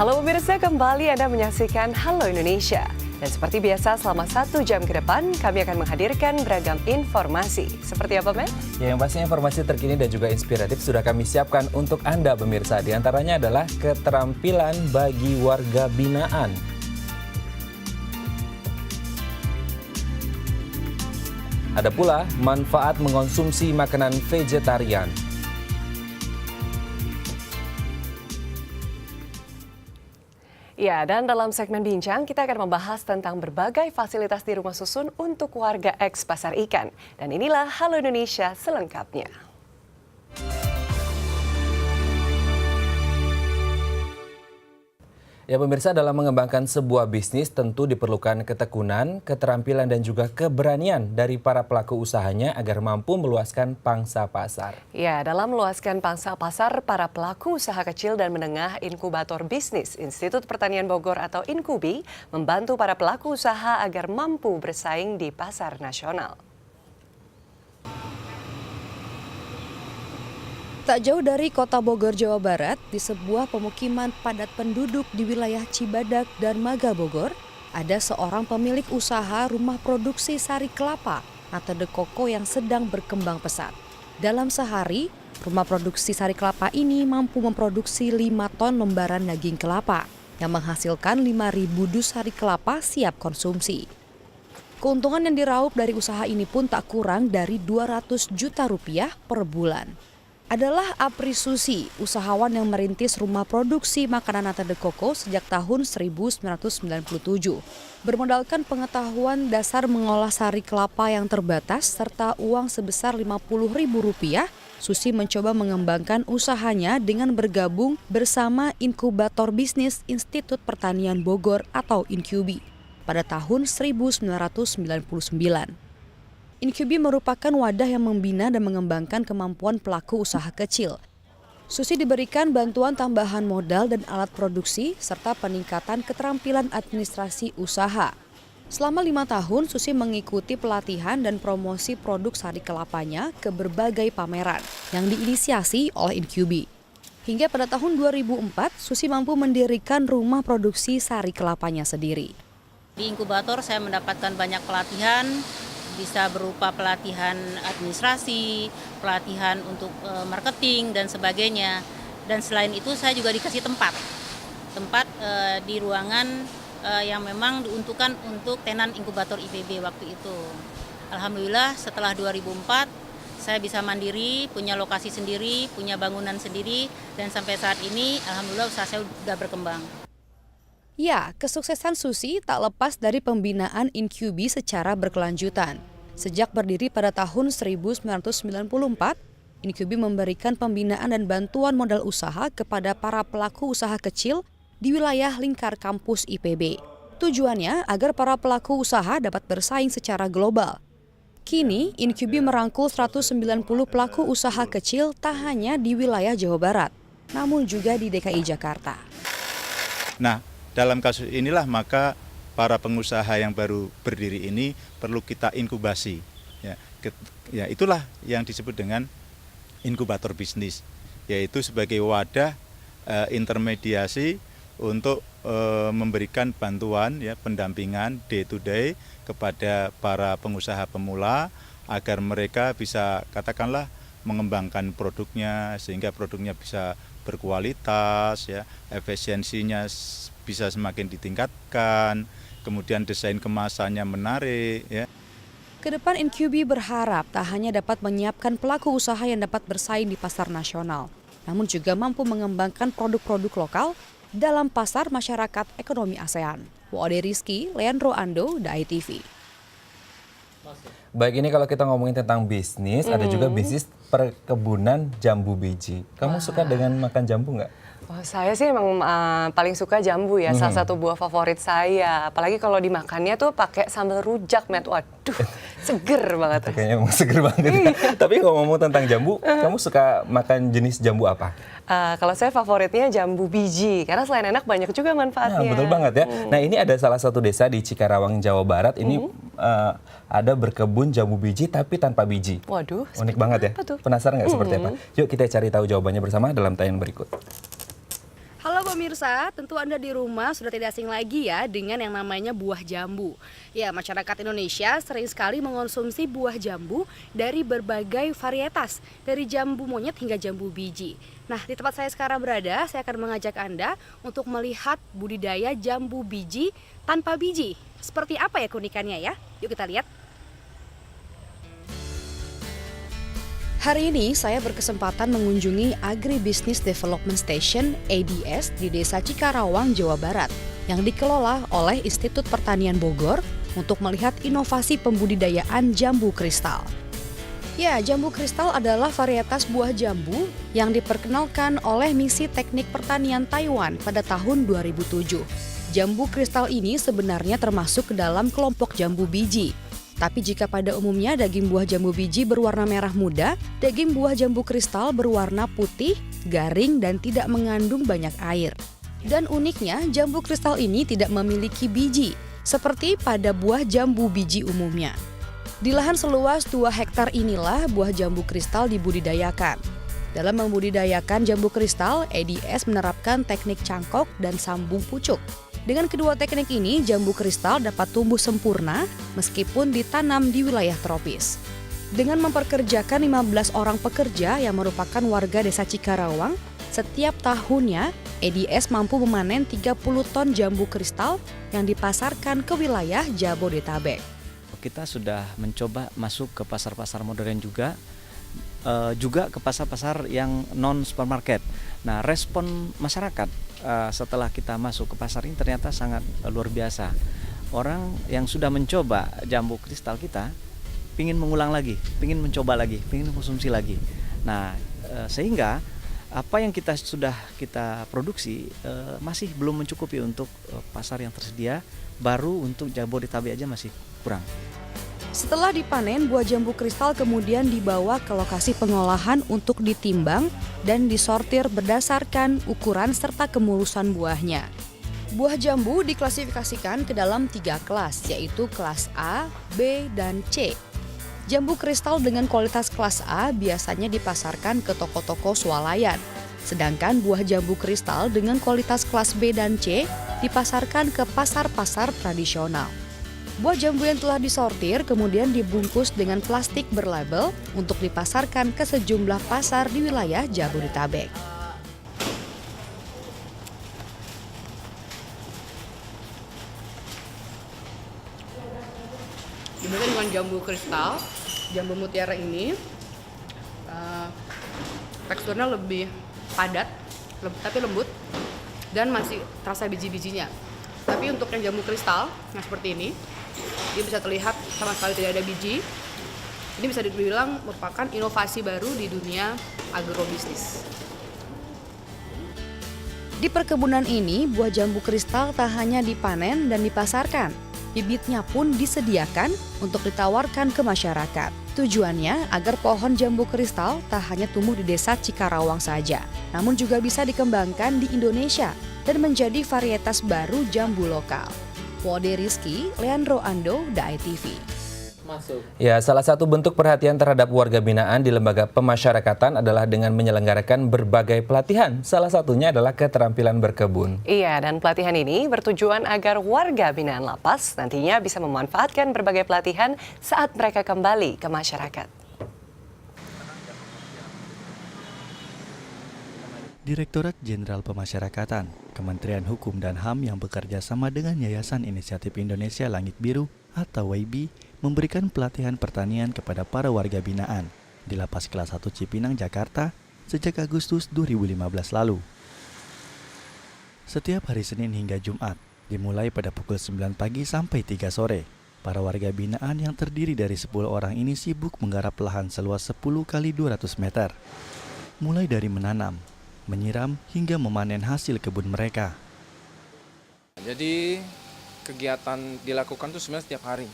Halo pemirsa, kembali Anda menyaksikan Halo Indonesia. Dan seperti biasa selama 1 jam ke depan kami akan menghadirkan beragam informasi. Seperti apa, Men? Ya, yang pastinya informasi terkini dan juga inspiratif sudah kami siapkan untuk Anda pemirsa. Di antaranya adalah keterampilan bagi warga binaan. Ada pula manfaat mengonsumsi makanan vegetarian. Ya, dan dalam segmen Bincang kita akan membahas tentang berbagai fasilitas di rumah susun untuk warga eks Pasar Ikan. Dan inilah Halo Indonesia selengkapnya. Ya pemirsa, dalam mengembangkan sebuah bisnis tentu diperlukan ketekunan, keterampilan dan juga keberanian dari para pelaku usahanya agar mampu meluaskan pangsa pasar. Ya, dalam meluaskan pangsa pasar, para pelaku usaha kecil dan menengah Inkubator Bisnis Institut Pertanian Bogor atau Inkubi membantu para pelaku usaha agar mampu bersaing di pasar nasional. Tak jauh dari kota Bogor, Jawa Barat, di sebuah pemukiman padat penduduk di wilayah Cibadak dan Maga Bogor, ada seorang pemilik usaha rumah produksi sari kelapa atau The Coco yang sedang berkembang pesat. Dalam sehari, rumah produksi sari kelapa ini mampu memproduksi 5 ton lembaran daging kelapa yang menghasilkan 5.000 dus sari kelapa siap konsumsi. Keuntungan yang diraup dari usaha ini pun tak kurang dari 200 juta rupiah per bulan. Adalah Apri Susi, usahawan yang merintis rumah produksi makanan atau The Coco sejak tahun 1997. Bermodalkan pengetahuan dasar mengolah sari kelapa yang terbatas serta uang sebesar Rp50.000, Susi mencoba mengembangkan usahanya dengan bergabung bersama Inkubator Bisnis Institut Pertanian Bogor atau Inkubi pada tahun 1999. Inkubi merupakan wadah yang membina dan mengembangkan kemampuan pelaku usaha kecil. Susi diberikan bantuan tambahan modal dan alat produksi, serta peningkatan keterampilan administrasi usaha. Selama 5 tahun, Susi mengikuti pelatihan dan promosi produk sari kelapanya ke berbagai pameran yang diinisiasi oleh Inkubi. Hingga pada tahun 2004, Susi mampu mendirikan rumah produksi sari kelapanya sendiri. Di inkubator saya mendapatkan banyak pelatihan, bisa berupa pelatihan administrasi, pelatihan untuk marketing dan sebagainya. Dan selain itu saya juga dikasih tempat di ruangan yang memang diuntukkan untuk tenan inkubator IPB waktu itu. Alhamdulillah setelah 2004 saya bisa mandiri, punya lokasi sendiri, punya bangunan sendiri, dan sampai saat ini alhamdulillah usaha saya sudah berkembang. Ya, kesuksesan Susi tak lepas dari pembinaan Inkubi secara berkelanjutan. Sejak berdiri pada tahun 1994, Inkubi memberikan pembinaan dan bantuan modal usaha kepada para pelaku usaha kecil di wilayah lingkar kampus IPB. Tujuannya agar para pelaku usaha dapat bersaing secara global. Kini, Inkubi merangkul 190 pelaku usaha kecil tak hanya di wilayah Jawa Barat, namun juga di DKI Jakarta. Nah, dalam kasus inilah maka para pengusaha yang baru berdiri ini perlu kita inkubasi. Ya, itulah yang disebut dengan inkubator bisnis, yaitu sebagai wadah intermediasi untuk memberikan bantuan, pendampingan day to day kepada para pengusaha pemula agar mereka bisa katakanlah mengembangkan produknya sehingga produknya bisa berkualitas, efisiensinya bisa semakin ditingkatkan, kemudian desain kemasannya menarik. Kedepan Inkubi berharap tak hanya dapat menyiapkan pelaku usaha yang dapat bersaing di pasar nasional, namun juga mampu mengembangkan produk-produk lokal dalam pasar masyarakat ekonomi ASEAN. Wade Rizky, Leandro Ando, Dai TV. Baik, ini kalau kita ngomongin tentang bisnis, ada juga bisnis perkebunan jambu biji. Kamu suka dengan makan jambu nggak? Oh, saya sih emang paling suka jambu ya, salah satu buah favorit saya. Apalagi kalau dimakannya tuh pakai sambal rujak, Matt. Waduh, seger banget. Kayaknya emang seger banget. Tapi kalau ngomong tentang jambu, kamu suka makan jenis jambu apa? Kalau saya favoritnya jambu biji, karena selain enak banyak juga manfaatnya. Nah, betul banget ya. Nah, ini ada salah satu desa di Cikarawang, Jawa Barat. Ini ada berkebun jambu biji tapi tanpa biji. Waduh, unik banget ya. Tuh? Penasaran nggak seperti apa? Yuk kita cari tahu jawabannya bersama dalam tayangan berikut. Halo pemirsa, tentu Anda di rumah sudah tidak asing lagi ya dengan yang namanya buah jambu. Ya, masyarakat Indonesia sering sekali mengonsumsi buah jambu dari berbagai varietas, dari jambu monyet hingga jambu biji. Nah, di tempat saya sekarang berada, saya akan mengajak Anda untuk melihat budidaya jambu biji tanpa biji. Seperti apa ya keunikannya ya? Yuk kita lihat. Hari ini saya berkesempatan mengunjungi Agribusiness Development Station ADS di Desa Cikarawang, Jawa Barat yang dikelola oleh Institut Pertanian Bogor untuk melihat inovasi pembudidayaan jambu kristal. Ya, jambu kristal adalah varietas buah jambu yang diperkenalkan oleh Misi Teknik Pertanian Taiwan pada tahun 2007. Jambu kristal ini sebenarnya termasuk ke dalam kelompok jambu biji. Tapi jika pada umumnya daging buah jambu biji berwarna merah muda, daging buah jambu kristal berwarna putih, garing, dan tidak mengandung banyak air. Dan uniknya, jambu kristal ini tidak memiliki biji, seperti pada buah jambu biji umumnya. Di lahan seluas 2 hektar inilah buah jambu kristal dibudidayakan. Dalam membudidayakan jambu kristal, ADS menerapkan teknik cangkok dan sambung pucuk. Dengan kedua teknik ini, jambu kristal dapat tumbuh sempurna meskipun ditanam di wilayah tropis. Dengan memperkerjakan 15 orang pekerja yang merupakan warga desa Cikarawang, setiap tahunnya ADS mampu memanen 30 ton jambu kristal yang dipasarkan ke wilayah Jabodetabek. Kita sudah mencoba masuk ke pasar-pasar modern juga ke pasar-pasar yang non supermarket. Nah, respon masyarakat setelah kita masuk ke pasar ini ternyata sangat luar biasa. Orang yang sudah mencoba jambu kristal kita pingin mengulang lagi, pingin mencoba lagi, pingin konsumsi lagi. Nah, sehingga apa yang sudah kita produksi masih belum mencukupi untuk pasar yang tersedia, baru untuk Jabodetabek aja masih kurang. Setelah dipanen, buah jambu kristal kemudian dibawa ke lokasi pengolahan untuk ditimbang dan disortir berdasarkan ukuran serta kemulusan buahnya. Buah jambu diklasifikasikan ke dalam 3 kelas, yaitu kelas A, B, dan C. Jambu kristal dengan kualitas kelas A biasanya dipasarkan ke toko-toko swalayan. Sedangkan buah jambu kristal dengan kualitas kelas B dan C dipasarkan ke pasar-pasar tradisional. Buah jambu yang telah disortir kemudian dibungkus dengan plastik berlabel untuk dipasarkan ke sejumlah pasar di wilayah Jabodetabek. Demikian dengan jambu kristal, jambu mutiara ini teksturnya lebih padat, tapi lembut dan masih terasa biji-bijinya. Tapi untuk yang jambu kristal, yang seperti ini, dia bisa terlihat sama sekali tidak ada biji. Ini bisa dibilang merupakan inovasi baru di dunia agrobisnis. Di perkebunan ini, buah jambu kristal tak hanya dipanen dan dipasarkan, bibitnya pun disediakan untuk ditawarkan ke masyarakat. Tujuannya agar pohon jambu kristal tak hanya tumbuh di desa Cikarawang saja, namun juga bisa dikembangkan di Indonesia dan menjadi varietas baru jambu lokal. Wode Rizky, Leandro Ando, DAI TV. Ya, salah satu bentuk perhatian terhadap warga binaan di lembaga pemasyarakatan adalah dengan menyelenggarakan berbagai pelatihan. Salah satunya adalah keterampilan berkebun. Iya, dan pelatihan ini bertujuan agar warga binaan lapas nantinya bisa memanfaatkan berbagai pelatihan saat mereka kembali ke masyarakat. Direktorat Jenderal Pemasyarakatan, Kementerian Hukum dan HAM yang bekerja sama dengan Yayasan Inisiatif Indonesia Langit Biru atau YB memberikan pelatihan pertanian kepada para warga binaan di Lapas Kelas 1 Cipinang, Jakarta sejak Agustus 2015 lalu. Setiap hari Senin hingga Jumat, dimulai pada pukul 9 pagi sampai 3 sore, para warga binaan yang terdiri dari 10 orang ini sibuk menggarap lahan seluas 10 kali 200 meter. Mulai dari menanam, menyiram hingga memanen hasil kebun mereka. Jadi kegiatan dilakukan tuh sebenarnya setiap hari,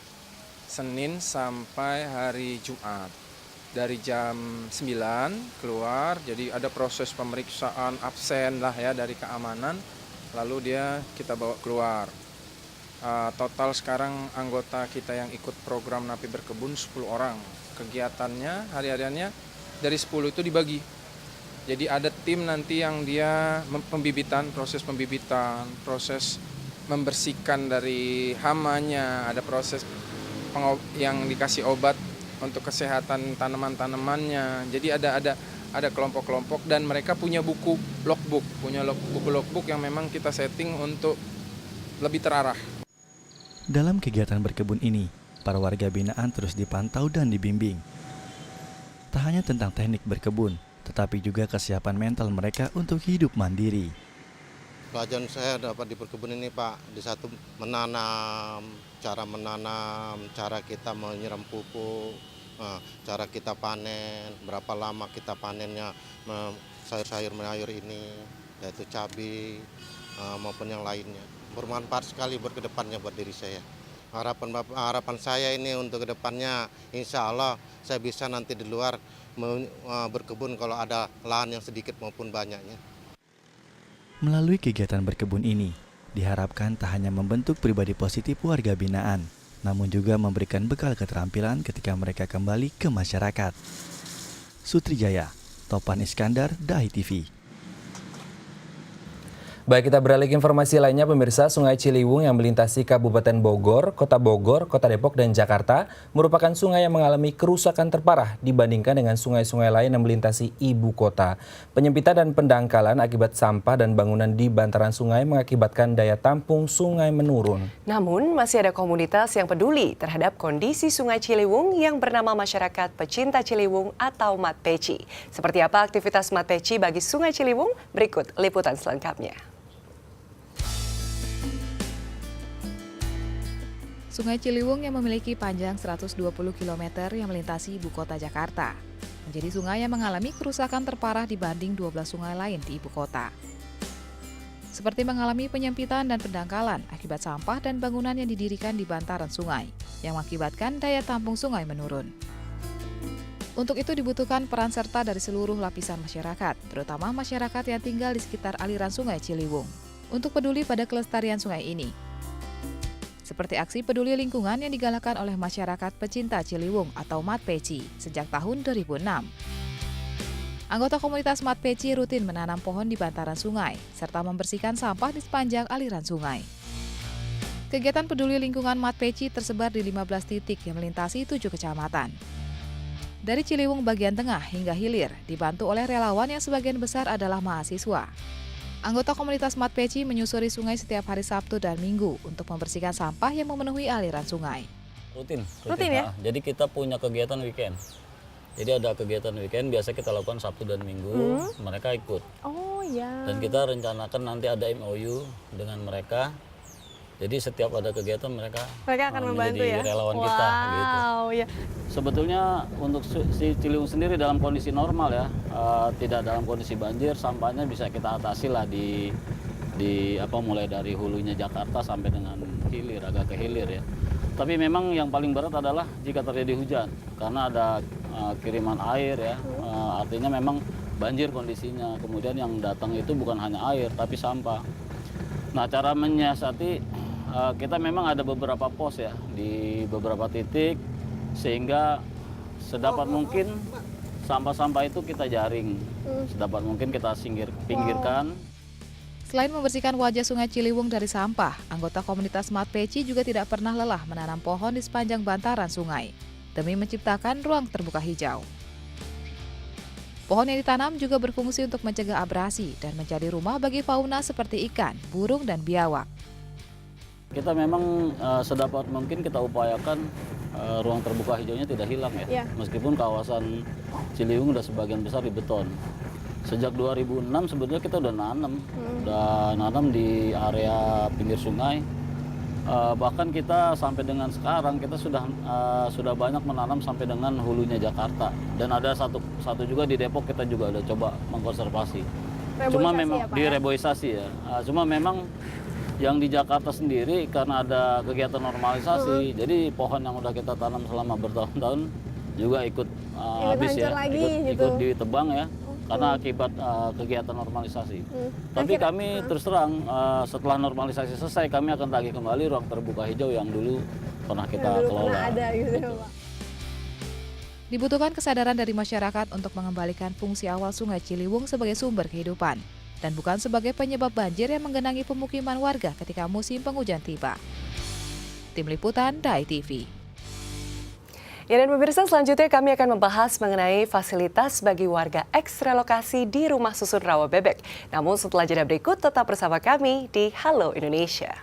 Senin sampai hari Jumat. Dari jam 9 keluar, jadi ada proses pemeriksaan absen lah ya dari keamanan, lalu kita bawa keluar. Total sekarang anggota kita yang ikut program Napi Berkebun 10 orang. Kegiatannya, hari-hariannya dari 10 itu dibagi. Jadi ada tim nanti yang dia proses pembibitan, proses membersihkan dari hamanya, ada proses yang dikasih obat untuk kesehatan tanaman-tanamannya. Jadi ada kelompok-kelompok dan mereka punya buku logbook yang memang kita setting untuk lebih terarah. Dalam kegiatan berkebun ini, para warga binaan terus dipantau dan dibimbing. Tak hanya tentang teknik berkebun, tetapi juga kesiapan mental mereka untuk hidup mandiri. Pelajaran saya dapat di perkebun ini Pak, di satu menanam, cara kita menyiram pupuk, cara kita panen, berapa lama kita panennya sayur-sayur mayur ini, yaitu cabai maupun yang lainnya. Bermanfaat sekali buat kedepannya buat diri saya. Harapan saya ini untuk kedepannya, insya Allah saya bisa nanti di luar berkebun kalau ada lahan yang sedikit maupun banyaknya. Melalui kegiatan berkebun ini, diharapkan tak hanya membentuk pribadi positif warga binaan, namun juga memberikan bekal keterampilan ketika mereka kembali ke masyarakat. Sutrijaya, Topan Iskandar, Dai TV. Baik, kita beralih ke informasi lainnya, pemirsa. Sungai Ciliwung yang melintasi Kabupaten Bogor, Kota Depok, dan Jakarta merupakan sungai yang mengalami kerusakan terparah dibandingkan dengan sungai-sungai lain yang melintasi ibu kota. Penyempitan dan pendangkalan akibat sampah dan bangunan di bantaran sungai mengakibatkan daya tampung sungai menurun. Namun, masih ada komunitas yang peduli terhadap kondisi Sungai Ciliwung yang bernama Masyarakat Pecinta Ciliwung atau MATPECI. Seperti apa aktivitas MATPECI bagi Sungai Ciliwung? Berikut liputan selengkapnya. Sungai Ciliwung yang memiliki panjang 120 km yang melintasi ibu kota Jakarta, menjadi sungai yang mengalami kerusakan terparah dibanding 12 sungai lain di ibu kota. Seperti mengalami penyempitan dan pendangkalan akibat sampah dan bangunan yang didirikan di bantaran sungai, yang mengakibatkan daya tampung sungai menurun. Untuk itu dibutuhkan peran serta dari seluruh lapisan masyarakat, terutama masyarakat yang tinggal di sekitar aliran Sungai Ciliwung, untuk peduli pada kelestarian sungai ini. Seperti aksi peduli lingkungan yang digalakan oleh Masyarakat Pecinta Ciliwung atau MATPECI sejak tahun 2006. Anggota komunitas MATPECI rutin menanam pohon di bantaran sungai, serta membersihkan sampah di sepanjang aliran sungai. Kegiatan peduli lingkungan MATPECI tersebar di 15 titik yang melintasi 7 kecamatan. Dari Ciliwung bagian tengah hingga hilir, dibantu oleh relawan yang sebagian besar adalah mahasiswa. Anggota komunitas MATPECI menyusuri sungai setiap hari Sabtu dan Minggu untuk membersihkan sampah yang memenuhi aliran sungai. Rutin ya? Jadi kita punya kegiatan weekend. Jadi ada kegiatan weekend biasa kita lakukan Sabtu dan Minggu, mereka ikut. Oh ya. Dan kita rencanakan nanti ada MOU dengan mereka. Jadi setiap ada kegiatan mereka akan membantu ya. Relawan kita gitu. Ya. Sebetulnya untuk si Ciliwung sendiri dalam kondisi normal ya, tidak dalam kondisi banjir, sampahnya bisa kita atasi lah di mulai dari hulunya Jakarta sampai dengan hilir, agak ke hilir ya. Tapi memang yang paling berat adalah jika terjadi hujan, karena ada kiriman air ya, artinya memang banjir kondisinya. Kemudian yang datang itu bukan hanya air tapi sampah. Nah, cara menyiasati kita memang ada beberapa pos ya di beberapa titik, sehingga sedapat mungkin sampah-sampah itu kita jaring, sedapat mungkin kita pinggirkan. Selain membersihkan wajah Sungai Ciliwung dari sampah, anggota komunitas MATPECI juga tidak pernah lelah menanam pohon di sepanjang bantaran sungai, demi menciptakan ruang terbuka hijau. Pohon yang ditanam juga berfungsi untuk mencegah abrasi dan menjadi rumah bagi fauna seperti ikan, burung, dan biawak. Kita memang sedapat mungkin kita upayakan ruang terbuka hijaunya tidak hilang ya. Meskipun kawasan Ciliwung udah sebagian besar di beton. Sejak 2006 sebetulnya kita udah nanam di area pinggir sungai. Bahkan kita sampai dengan sekarang kita sudah banyak menanam sampai dengan hulunya Jakarta. Dan ada satu juga di Depok kita juga udah coba mengkonservasi. Cuma memang direboisasi ya. Cuma memang yang di Jakarta sendiri karena ada kegiatan normalisasi, jadi pohon yang udah kita tanam selama bertahun-tahun juga ikut habis ya, ikut ditebang ya, karena akibat kegiatan normalisasi. Tapi kami terus terang setelah normalisasi selesai kami akan tagih kembali ruang terbuka hijau yang dulu pernah kita kelola. Dibutuhkan kesadaran dari masyarakat untuk mengembalikan fungsi awal Sungai Ciliwung sebagai sumber kehidupan dan bukan sebagai penyebab banjir yang menggenangi pemukiman warga ketika musim penghujan tiba. Tim Liputan DAI TV. Ya, dan pemirsa, selanjutnya kami akan membahas mengenai fasilitas bagi warga eks relokasi di Rumah Susun Rawa Bebek. Namun setelah jeda berikut, tetap bersama kami di Halo Indonesia.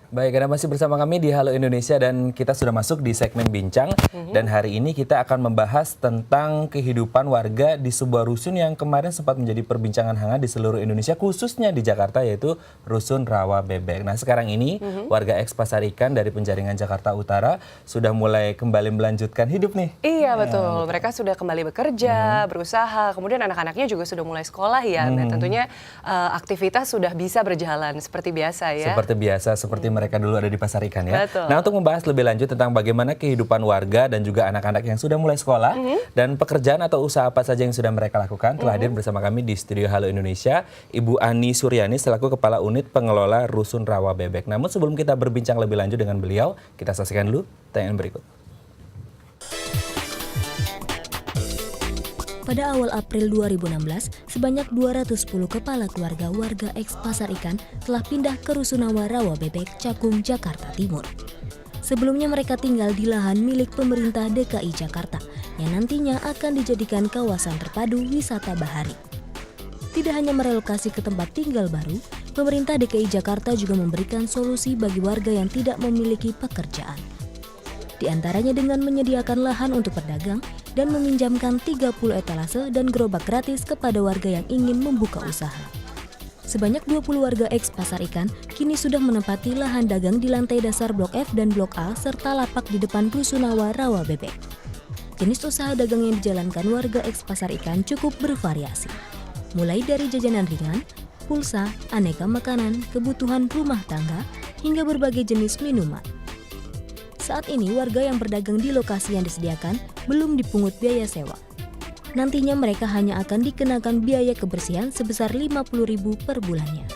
Baik, Anda masih bersama kami di Halo Indonesia dan kita sudah masuk di segmen Bincang. Dan hari ini kita akan membahas tentang kehidupan warga di sebuah rusun yang kemarin sempat menjadi perbincangan hangat di seluruh Indonesia, khususnya di Jakarta, yaitu Rusun Rawa Bebek. Nah, sekarang ini warga eks Pasar Ikan dari Penjaringan Jakarta Utara sudah mulai kembali melanjutkan hidup nih. Iya, betul. Mereka sudah kembali bekerja, berusaha, kemudian anak-anaknya juga sudah mulai sekolah ya. Dan tentunya aktivitas sudah bisa berjalan seperti biasa ya. Seperti biasa, seperti mereka dulu ada di Pasar Ikan ya. Betul. Nah, untuk membahas lebih lanjut tentang bagaimana kehidupan warga dan juga anak-anak yang sudah mulai sekolah dan pekerjaan atau usaha apa saja yang sudah mereka lakukan, telah hadir bersama kami di studio Halo Indonesia Ibu Ani Suryani selaku Kepala Unit Pengelola Rusun Rawa Bebek. Namun sebelum kita berbincang lebih lanjut dengan beliau, kita saksikan dulu tayangan berikut. Pada awal April 2016, sebanyak 210 kepala keluarga warga eks Pasar Ikan telah pindah ke Rusunawa Rawa Bebek, Cakung, Jakarta Timur. Sebelumnya mereka tinggal di lahan milik pemerintah DKI Jakarta yang nantinya akan dijadikan kawasan terpadu wisata bahari. Tidak hanya merelokasi ke tempat tinggal baru, pemerintah DKI Jakarta juga memberikan solusi bagi warga yang tidak memiliki pekerjaan. Di antaranya dengan menyediakan lahan untuk berdagang dan meminjamkan 30 etalase dan gerobak gratis kepada warga yang ingin membuka usaha. Sebanyak 20 warga eks Pasar Ikan kini sudah menempati lahan dagang di lantai dasar Blok F dan Blok A serta lapak di depan Rusunawa Rawa Bebek. Jenis usaha dagang yang dijalankan warga eks Pasar Ikan cukup bervariasi. Mulai dari jajanan ringan, pulsa, aneka makanan, kebutuhan rumah tangga, hingga berbagai jenis minuman. Saat ini warga yang berdagang di lokasi yang disediakan belum dipungut biaya sewa. Nantinya mereka hanya akan dikenakan biaya kebersihan sebesar Rp50.000 per bulannya.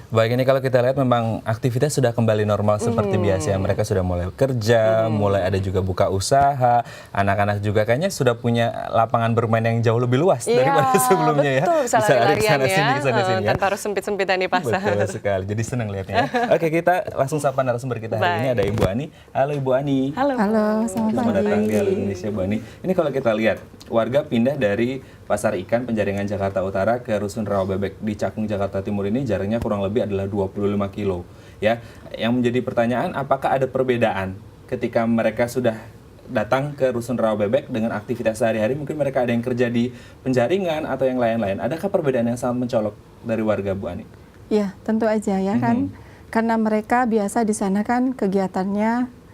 Baik, ini kalau kita lihat memang aktivitas sudah kembali normal seperti biasa ya. Mereka sudah mulai kerja, mulai ada juga buka usaha. Anak-anak juga kayaknya sudah punya lapangan bermain yang jauh lebih luas daripada sebelumnya ya. Betul, bisa lari-larian ya, sini ya. tanpa harus sempit-sempitan di pasar. Betul sekali, jadi senang lihatnya ya. Oke, kita langsung sapa narasumber kita hari ini, ada Ibu Ani. Halo Ibu Ani. Halo, selamat datang di Halo Indonesia Bu Ani. Ini kalau kita lihat, warga pindah dari Pasar Ikan Penjaringan Jakarta Utara ke Rusun Rawa Bebek di Cakung Jakarta Timur ini jaraknya kurang lebih adalah 25 kilo ya. Yang menjadi pertanyaan, apakah ada perbedaan ketika mereka sudah datang ke Rusun Rawa Bebek dengan aktivitas sehari-hari? Mungkin mereka ada yang kerja di Penjaringan atau yang lain-lain. Adakah perbedaan yang sangat mencolok dari warga Bu Ani? Ya, tentu aja ya kan. Karena mereka biasa di sana kan kegiatannya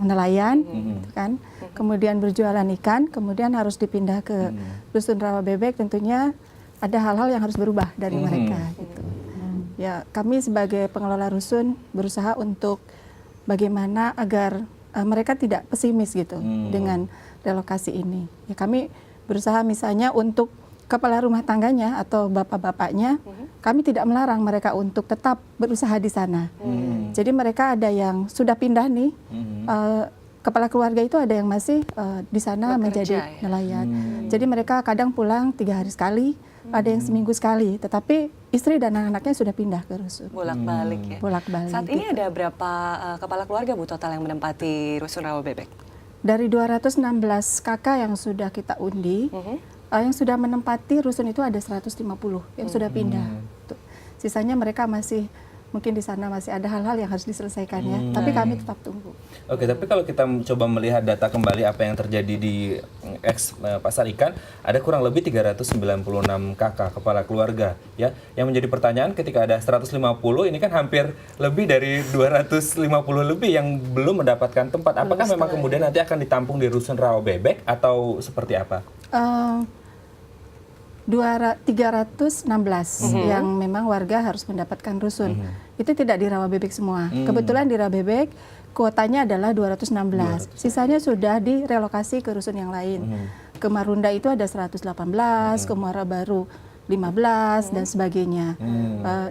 nelayan, kan, kemudian berjualan ikan, kemudian harus dipindah ke Rusun Rawa Bebek, tentunya ada hal-hal yang harus berubah dari mereka. Gitu. Ya, kami sebagai pengelola rusun berusaha untuk bagaimana agar mereka tidak pesimis gitu dengan relokasi ini. Ya, kami berusaha misalnya untuk kepala rumah tangganya atau bapak-bapaknya, kami tidak melarang mereka untuk tetap berusaha di sana. Jadi mereka ada yang sudah pindah nih, kepala keluarga itu ada yang masih di sana menjadi nelayan. Jadi mereka kadang pulang 3 hari sekali, ada yang seminggu sekali. Tetapi istri dan anak-anaknya sudah pindah ke rusun. Bolak-balik ya. Bolak-balik. Saat ini ada berapa kepala keluarga Bu total yang menempati Rusun Rawa Bebek? Dari 216 kakak yang sudah kita undi, yang sudah menempati rusun itu ada 150 yang sudah pindah. Sisanya mereka masih mungkin di sana masih ada hal-hal yang harus diselesaikan ya. Tapi kami tetap tunggu. Oke, tapi kalau kita coba melihat data kembali apa yang terjadi di eks Pasar Ikan, ada kurang lebih 396 kakak kepala keluarga ya. Yang menjadi pertanyaan, ketika ada 150, ini kan hampir lebih dari 250 lebih yang belum mendapatkan tempat. Apakah memang kemudian nanti akan ditampung di Rusun Rawa Bebek atau seperti apa? 316 yang memang warga harus mendapatkan rusun. Itu tidak di Rawabebek semua. Kebetulan di Rawabebek kuotanya adalah 216. Sisanya sudah direlokasi ke rusun yang lain. Ke Marunda itu ada 118, ke Muara Baru 15 dan sebagainya.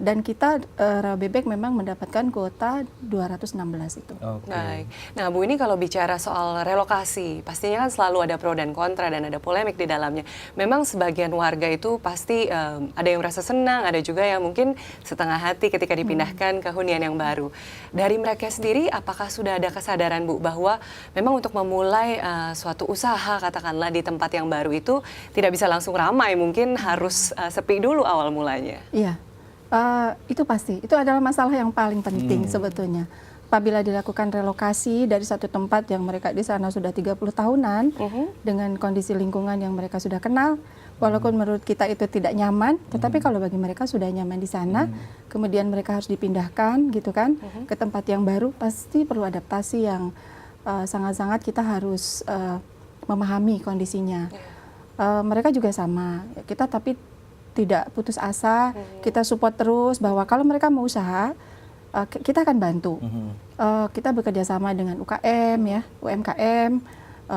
Dan kita Rawabebek memang mendapatkan kuota 216 itu. Baik. Nah, Bu, ini kalau bicara soal relokasi, pastinya kan selalu ada pro dan kontra dan ada polemik di dalamnya. Memang sebagian warga itu pasti ada yang merasa senang, ada juga yang mungkin setengah hati ketika dipindahkan ke hunian yang baru. Dari mereka sendiri, apakah sudah ada kesadaran, Bu, bahwa memang untuk memulai suatu usaha katakanlah di tempat yang baru itu tidak bisa langsung ramai, mungkin harus sepi dulu awal mulanya? Iya, itu pasti. Itu adalah masalah yang paling penting sebetulnya. Apabila dilakukan relokasi dari satu tempat yang mereka di sana sudah 30 tahunan, dengan kondisi lingkungan yang mereka sudah kenal, walaupun menurut kita itu tidak nyaman, tetapi kalau bagi mereka sudah nyaman di sana, kemudian mereka harus dipindahkan gitu kan, ke tempat yang baru, pasti perlu adaptasi yang sangat-sangat kita harus memahami kondisinya. Mereka juga sama, kita tapi tidak putus asa, kita support terus bahwa kalau mereka mau usaha, kita akan bantu. Kita bekerja sama dengan UKM, ya, UMKM,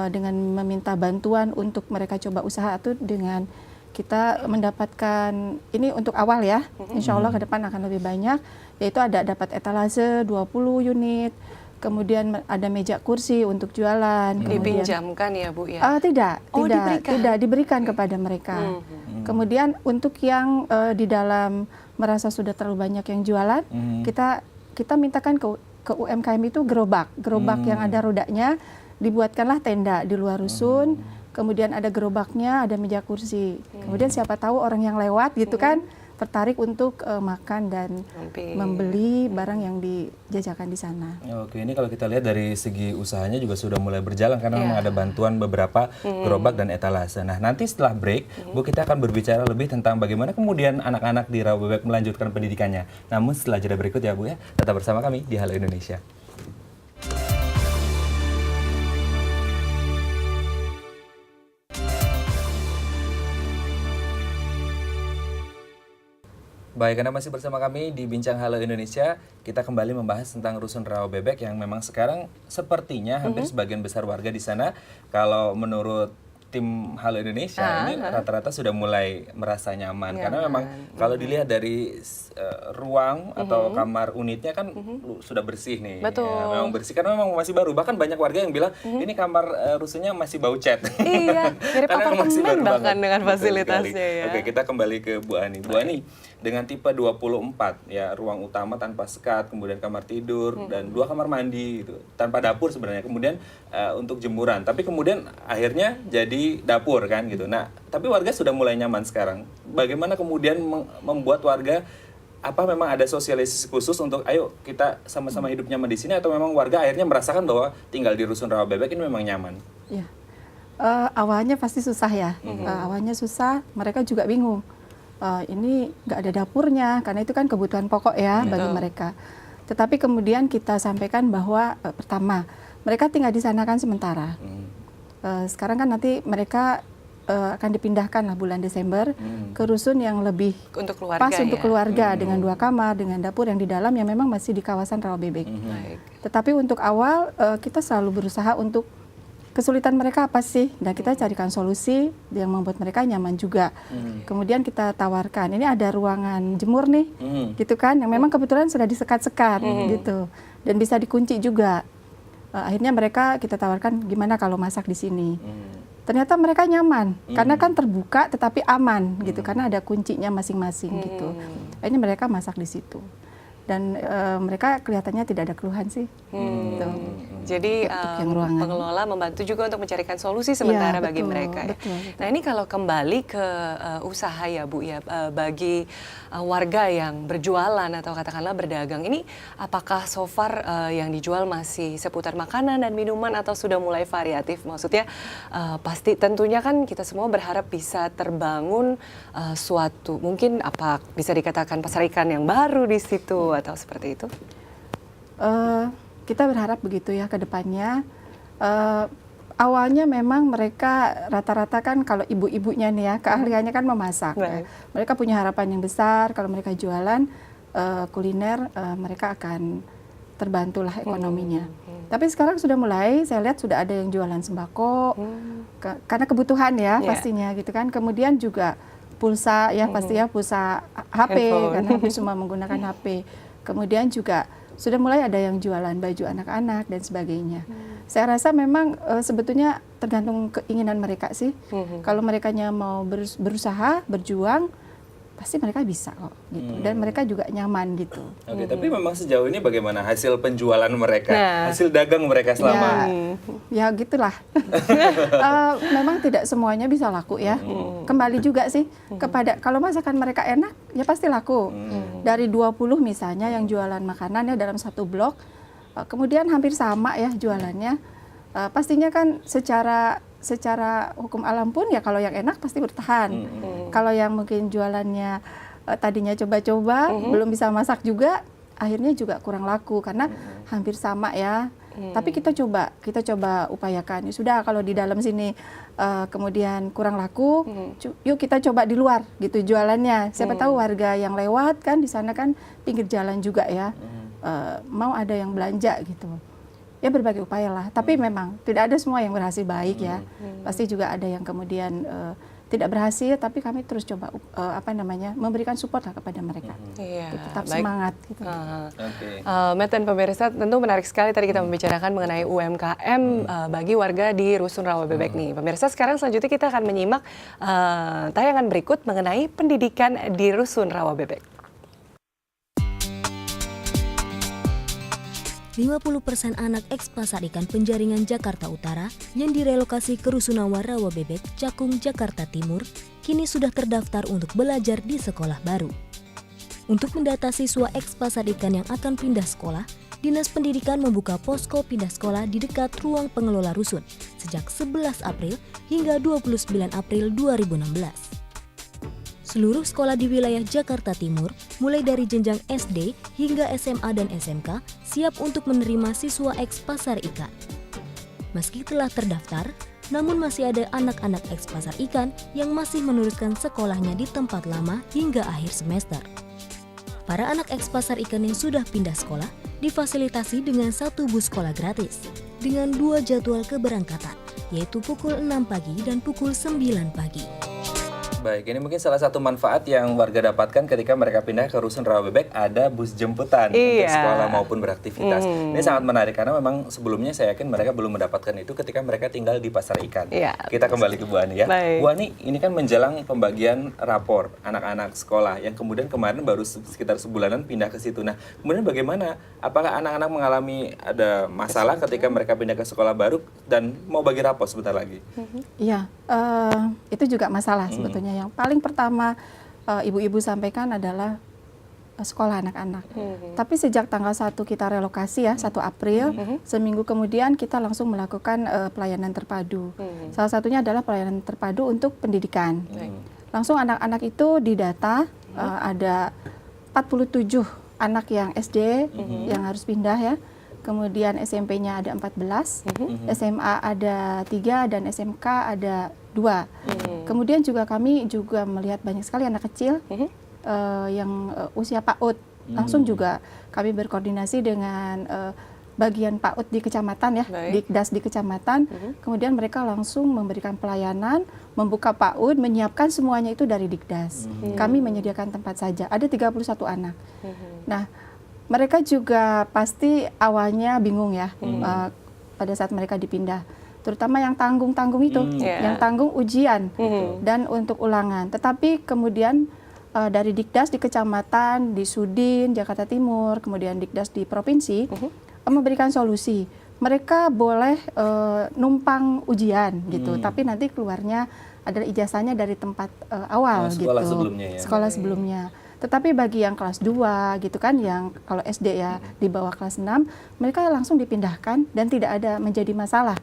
dengan meminta bantuan untuk mereka coba usaha itu dengan kita mendapatkan, ini untuk awal ya, insya Allah ke depan akan lebih banyak, yaitu ada dapat etalase 20 unit, kemudian ada meja kursi untuk jualan. Dipinjamkan ya, Bu, ya? Tidak diberikan kepada mereka. Kemudian untuk yang di dalam merasa sudah terlalu banyak yang jualan, kita mintakan ke UMKM itu gerobak yang ada rodanya, dibuatkanlah tenda di luar rusun, kemudian ada gerobaknya, ada meja kursi. Kemudian siapa tahu orang yang lewat gitu kan, tertarik untuk makan dan membeli barang yang dijajakan di sana. Oke, ini kalau kita lihat dari segi usahanya juga sudah mulai berjalan karena memang ada bantuan beberapa gerobak dan etalase. Nah, nanti setelah break, Bu, kita akan berbicara lebih tentang bagaimana kemudian anak-anak di Rawabebek melanjutkan pendidikannya. Namun setelah jeda berikut ya, Bu, ya. Tetap bersama kami di Halo Indonesia. Baik, Anda masih bersama kami di Bincang Halo Indonesia. Kita kembali membahas tentang Rusun Rawabebek yang memang sekarang sepertinya hampir sebagian besar warga di sana, kalau menurut tim Halo Indonesia ini rata-rata sudah mulai merasa nyaman. Karena memang kalau dilihat dari ruang atau kamar unitnya kan sudah bersih nih. Betul. Ya, memang bersih karena memang masih baru. Bahkan banyak warga yang bilang ini kamar rusunnya masih bau cat. Iya, mirip apartemen bahkan dengan fasilitasnya ya. Oke, kita kembali ke Bu Ani. Bu Ani, dengan tipe 24 ya, ruang utama tanpa sekat, kemudian kamar tidur dan 2 kamar mandi gitu, tanpa dapur sebenarnya, kemudian untuk jemuran, tapi kemudian akhirnya jadi dapur kan gitu. Nah, tapi warga sudah mulai nyaman sekarang. Bagaimana kemudian membuat warga, apa memang ada sosialisasi khusus untuk ayo kita sama-sama hidup nyaman di sini, atau memang warga akhirnya merasakan bahwa tinggal di Rusun Rawabebek ini memang nyaman? Ya. Awalnya pasti susah ya. Awalnya susah, mereka juga bingung. Ini nggak ada dapurnya, karena itu kan kebutuhan pokok ya bagi mereka. Tetapi kemudian kita sampaikan bahwa pertama, mereka tinggal di sana kan sementara. Sekarang kan nanti mereka akan dipindahkan lah bulan Desember ke rusun yang lebih untuk keluarga, pas untuk keluarga, dengan 2 kamar, dengan dapur yang di dalam yang memang masih di kawasan Rawabebek. Tetapi untuk awal kita selalu berusaha untuk kesulitan mereka apa sih, dan kita carikan solusi yang membuat mereka nyaman juga. Kemudian kita tawarkan, ini ada ruangan jemur nih, gitu kan, yang memang kebetulan sudah disekat-sekat gitu, dan bisa dikunci juga. Akhirnya mereka kita tawarkan gimana kalau masak di sini. Ternyata mereka nyaman, karena kan terbuka tetapi aman gitu, karena ada kuncinya masing-masing gitu. Akhirnya mereka masak di situ. Dan mereka kelihatannya tidak ada keluhan sih. Gitu. Jadi pengelola membantu juga untuk mencarikan solusi sementara bagi mereka. Ya. Betul. Nah, ini kalau kembali ke usaha ya, Bu, ya, bagi warga yang berjualan atau katakanlah berdagang, ini apakah so far yang dijual masih seputar makanan dan minuman atau sudah mulai variatif? Maksudnya pasti tentunya kan kita semua berharap bisa terbangun suatu, mungkin apa bisa dikatakan pasar ikan yang baru di situ atau seperti itu? Kita berharap begitu ya ke depannya. Awalnya memang mereka rata-rata kan kalau ibu-ibunya nih ya, keahliannya kan memasak. Baik. Mereka punya harapan yang besar kalau mereka jualan kuliner, mereka akan terbantulah ekonominya. Tapi sekarang sudah mulai, saya lihat sudah ada yang jualan sembako, karena kebutuhan ya pastinya gitu kan. Kemudian juga pulsa ya pasti ya, pulsa HP, karena hampir semua menggunakan HP. Kemudian juga sudah mulai ada yang jualan baju anak-anak dan sebagainya. Saya rasa memang sebetulnya tergantung keinginan mereka sih. Kalau merekanya mau berusaha, berjuang, pasti mereka bisa kok gitu. Dan mereka juga nyaman gitu. Oke, tapi memang sejauh ini bagaimana hasil penjualan mereka, hasil dagang mereka selama ya gitulah. Memang tidak semuanya bisa laku ya. Kembali juga sih kepada kalau masakan mereka enak ya pasti laku. Dari 20 misalnya yang jualan makanan ya dalam satu blok, kemudian hampir sama ya jualannya. Pastinya kan secara hukum alam pun ya kalau yang enak pasti bertahan. Kalau yang mungkin jualannya tadinya coba-coba belum bisa masak juga, akhirnya juga kurang laku karena hampir sama ya. Tapi kita coba upayakan. Ya sudah kalau di dalam sini kemudian kurang laku, yuk kita coba di luar gitu jualannya. Siapa tahu warga yang lewat kan di sana kan pinggir jalan juga ya, mau ada yang belanja gitu. Ya berbagai upaya lah, tapi memang tidak ada semua yang berhasil baik ya. Pasti juga ada yang kemudian tidak berhasil, tapi kami terus coba memberikan support lah kepada mereka. Tetap semangat. Gitu. Matt dan pemirsa, tentu menarik sekali tadi kita membicarakan mengenai UMKM bagi warga di Rusun Rawabebek nih. Pemirsa, sekarang selanjutnya kita akan menyimak tayangan berikut mengenai pendidikan di Rusun Rawabebek. 50% anak eks Pasar Ikan Penjaringan Jakarta Utara yang direlokasi ke Rusunawa Rawabebek, Cakung, Jakarta Timur, kini sudah terdaftar untuk belajar di sekolah baru. Untuk mendata siswa eks Pasar Ikan yang akan pindah sekolah, Dinas Pendidikan membuka posko pindah sekolah di dekat ruang pengelola rusun sejak 11 April hingga 29 April 2016. Seluruh sekolah di wilayah Jakarta Timur, mulai dari jenjang SD hingga SMA dan SMK, siap untuk menerima siswa eks Pasar Ikan. Meski telah terdaftar, namun masih ada anak-anak eks Pasar Ikan yang masih meneruskan sekolahnya di tempat lama hingga akhir semester. Para anak eks Pasar Ikan yang sudah pindah sekolah difasilitasi dengan 1 bus sekolah gratis, dengan 2 jadwal keberangkatan, yaitu pukul 6 pagi dan pukul 9 pagi. Baik, ini mungkin salah satu manfaat yang warga dapatkan ketika mereka pindah ke Rusun Rawabebek, ada bus jemputan untuk sekolah maupun beraktivitas. Ini sangat menarik karena memang sebelumnya saya yakin mereka belum mendapatkan itu ketika mereka tinggal di Pasar Ikan. Kita kembali ke Bu Ani ya. Bu Ani, ini kan menjelang pembagian rapor anak-anak sekolah yang kemudian kemarin baru sekitar sebulanan pindah ke situ. Nah, kemudian bagaimana? Apakah anak-anak mengalami ada masalah ketika mereka pindah ke sekolah baru dan mau bagi rapor sebentar lagi? Iya, itu juga masalah sebetulnya. Yang paling pertama ibu-ibu sampaikan adalah sekolah anak-anak. Tapi sejak tanggal 1 kita relokasi ya, 1 April, seminggu kemudian kita langsung melakukan pelayanan terpadu. Salah satunya adalah pelayanan terpadu untuk pendidikan. Langsung anak-anak itu didata, ada 47 anak yang SD yang harus pindah ya. Kemudian SMP-nya ada 14, SMA ada 3 dan SMK ada 2. Kemudian juga kami juga melihat banyak sekali anak kecil yang usia PAUD. Langsung juga kami berkoordinasi dengan bagian PAUD di kecamatan ya, Dikdas di kecamatan. Kemudian mereka langsung memberikan pelayanan, membuka PAUD, menyiapkan semuanya itu dari Dikdas. Kami menyediakan tempat saja. Ada 31 anak. Nah, mereka juga pasti awalnya bingung ya pada saat mereka dipindah. Terutama yang tanggung-tanggung itu, yang tanggung ujian dan untuk ulangan. Tetapi kemudian dari Dikdas di kecamatan, di Sudin, Jakarta Timur, kemudian Dikdas di provinsi, memberikan solusi. Mereka boleh numpang ujian gitu, tapi nanti keluarnya adalah ijazahnya dari tempat awal sekolah gitu. Sebelumnya ya. Sekolah sebelumnya. Tetapi bagi yang kelas 2 gitu kan, yang kalau SD ya di bawah kelas 6, mereka langsung dipindahkan dan tidak ada menjadi masalah.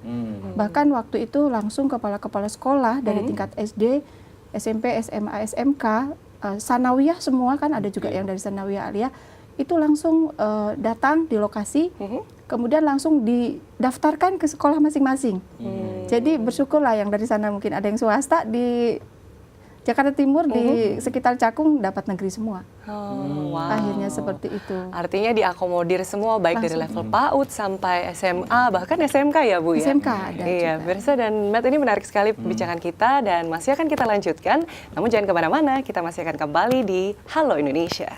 Bahkan waktu itu langsung kepala-kepala sekolah dari tingkat SD, SMP, SMA, SMK, Sanawiyah semua kan, ada juga yang dari Sanawiyah Aliyah, itu langsung datang di lokasi, kemudian langsung didaftarkan ke sekolah masing-masing. Jadi bersyukurlah yang dari sana mungkin ada yang swasta di Jakarta Timur di sekitar Cakung dapat negeri semua. Wow. Akhirnya seperti itu. Artinya diakomodir semua baik dari level PAUD sampai SMA bahkan SMK ya Bu ya. SMK ada Iya, juga. Mirsa dan Matt, ini menarik sekali perbincangan kita dan masih akan kita lanjutkan. Namun jangan kemana-mana, kita masih akan kembali di Halo Indonesia.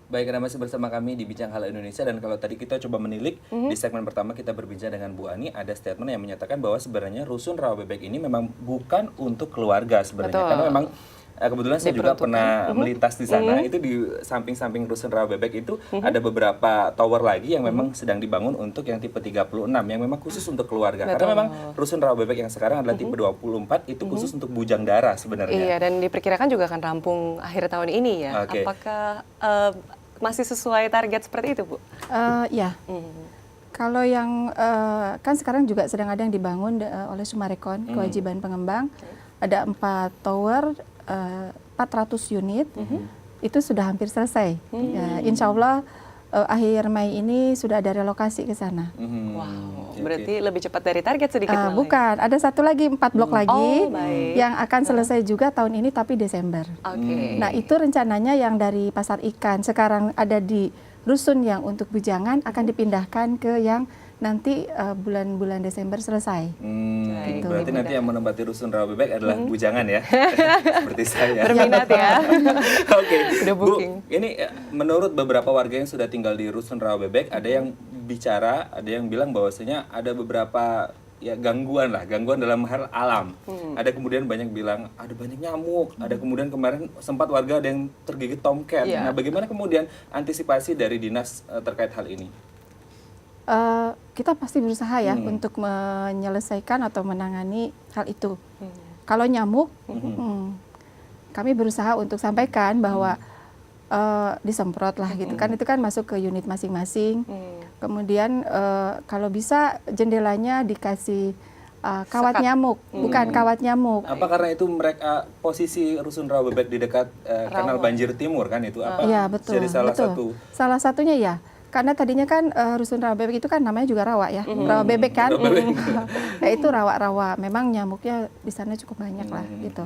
Baik, Anda masih bersama kami di Bincang Halo Indonesia, dan kalau tadi kita coba menilik di segmen pertama kita berbincang dengan Bu Ani, ada statement yang menyatakan bahwa sebenarnya Rusun Rawa Bebek ini memang bukan untuk keluarga sebenarnya. Betul. Karena memang kebetulan saya juga pernah melintas di sana, itu di samping-samping Rusun Rawa Bebek itu ada beberapa tower lagi yang memang sedang dibangun untuk yang tipe 36 yang memang khusus untuk keluarga. Betul. Karena memang Rusun Rawa Bebek yang sekarang adalah tipe 24 itu khusus untuk bujang dara sebenarnya. Iya, dan diperkirakan juga akan rampung akhir tahun ini ya. Oke. Apakah masih sesuai target seperti itu, Bu? Ya. Kalau yang kan sekarang juga sedang ada yang dibangun oleh Sumarekon, kewajiban pengembang. Ada 4 tower, 400 unit, itu sudah hampir selesai. Ya, insya Allah akhir Mei ini sudah ada relokasi ke sana. Wow, berarti lebih cepat dari target sedikit malah. Bukan, ada satu lagi 4 blok lagi baik. yang akan selesai juga tahun ini tapi Desember. Oke. Nah itu rencananya yang dari pasar ikan sekarang ada di rusun yang untuk bujangan akan dipindahkan ke yang nanti bulan-bulan Desember selesai. Gitu. Berarti nanti yang menempati Rusun Rawa Bebek adalah bujangan ya, seperti saya. Berminat ya. Oke, Udah Bu, booking. ini menurut beberapa warga yang sudah tinggal di Rusun Rawa Bebek, ada yang bicara, ada yang bilang bahwasanya ada beberapa ya gangguan dalam hal alam. Ada kemudian banyak bilang ada banyak nyamuk, ada kemudian kemarin sempat warga ada yang tergigit tomcat. Nah, bagaimana kemudian antisipasi dari dinas terkait hal ini? Kita pasti berusaha ya untuk menyelesaikan atau menangani hal itu. Kalau nyamuk, kami berusaha untuk sampaikan bahwa disemprot lah gitu kan, itu kan masuk ke unit masing-masing. Kemudian kalau bisa jendelanya dikasih kawat nyamuk, bukan kawat nyamuk. Apa karena itu mereka posisi Rusun Rawa Bebek di dekat kanal banjir timur kan itu apa? Iya betul. Jadi salah satu. Salah satunya ya. Karena tadinya kan Rusun Rawa Bebek itu kan namanya juga rawa ya, rawa bebek kan. Nah itu rawa-rawa, memang nyamuknya di sana cukup banyak lah gitu.